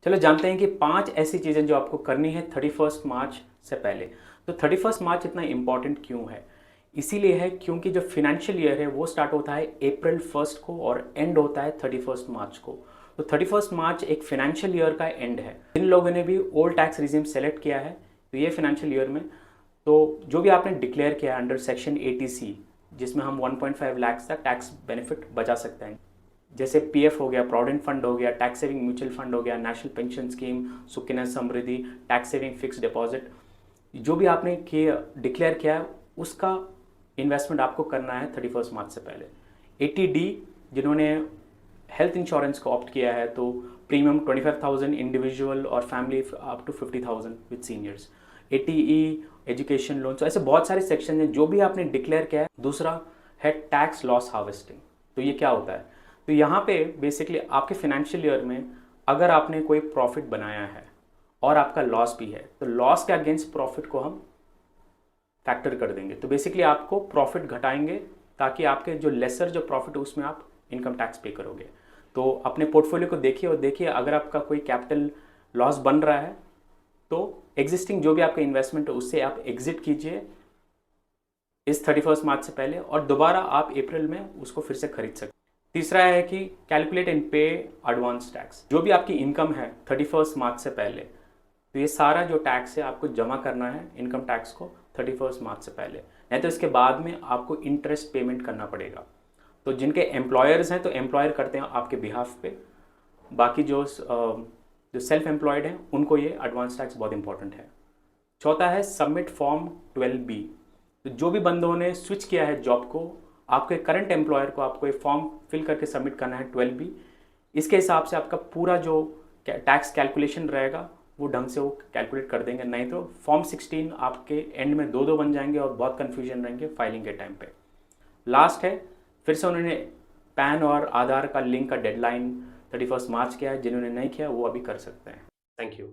चलो जानते हैं कि 5 ऐसी चीज़ें जो आपको करनी है 31 मार्च से पहले। तो 31 मार्च इतना इम्पॉर्टेंट क्यों है? इसीलिए है क्योंकि जो फाइनेंशियल ईयर है वो स्टार्ट होता है अप्रैल 1 को और एंड होता है 31 मार्च को। तो 31 मार्च एक फाइनेंशियल ईयर का एंड है। जिन लोगों ने भी ओल्ड टैक्स रिजीम सेलेक्ट किया है तो ये फाइनेंशियल ईयर में, तो जो भी आपने डिक्लेयर किया अंडर सेक्शन 80C, जिसमें हम 1.5 लाख तक टैक्स बेनिफिट बचा सकते हैं, जैसे पीएफ हो गया, प्रोविडेंट फंड हो गया, टैक्स सेविंग म्यूचुअल फंड हो गया, national pension scheme, Sukanya Samriddhi, tax saving fix deposit, जो भी आपने डिक्लेयर किया है उसका इन्वेस्टमेंट आपको करना है 31 मार्च से पहले। 80D जिन्होंने हेल्थ इंश्योरेंस को ऑप्ट किया है तो प्रीमियम 25,000 इंडिविजुअल और family up to 50,000 with seniors. 80E education loan, तो ऐसे बहुत सारे सेक्शन हैं जो भी आपने डिक्लेयर किया है। दूसरा है टैक्स लॉस हार्वेस्टिंग। तो ये क्या होता है? तो यहाँ पे बेसिकली आपके फाइनेंशियल ईयर में अगर आपने कोई प्रॉफिट बनाया है और आपका लॉस भी है तो लॉस के अगेंस्ट प्रॉफिट को हम फैक्टर कर देंगे। तो बेसिकली आपको प्रॉफिट घटाएंगे ताकि आपके जो लेसर जो प्रॉफिट है उसमें आप इनकम टैक्स पे करोगे। तो अपने पोर्टफोलियो को देखिए और देखिए अगर आपका कोई कैपिटल लॉस बन रहा है तो एग्जिस्टिंग जो भी आपका इन्वेस्टमेंट है उससे आप एग्जिट कीजिए इस 31 मार्च से पहले और दोबारा आप अप्रैल में उसको फिर से खरीद सकते हैं। तीसरा है कि कैलकुलेट एंड पे एडवांस टैक्स। जो भी आपकी इनकम है 31 मार्च से पहले, तो ये सारा जो टैक्स है आपको जमा करना है इनकम टैक्स को 31 मार्च से पहले, नहीं तो इसके बाद में आपको इंटरेस्ट पेमेंट करना पड़ेगा। तो जिनके एम्प्लॉयर्स हैं तो एम्प्लॉयर करते हैं आपके बिहाफ पे, बाकी जो सेल्फ एम्प्लॉयड हैं उनको ये एडवांस टैक्स बहुत इंपॉर्टेंट है। चौथा है सबमिट फॉर्म 12B। तो जो भी बंदों ने स्विच किया है जॉब को, आपके करंट एम्प्लॉयर को आपको एक फॉर्म फिल करके सबमिट करना है 12B। इसके हिसाब से आपका पूरा जो टैक्स कैलकुलेशन रहेगा वो ढंग से वो कैलकुलेट कर देंगे, नहीं तो फॉर्म 16 आपके एंड में दो बन जाएंगे और बहुत कन्फ्यूजन रहेंगे फाइलिंग के टाइम पे। लास्ट है, फिर से उन्होंने पैन और आधार का लिंक का डेडलाइन 31 मार्च किया है। जिन्होंने नहीं किया वो अभी कर सकते हैं। Thank you.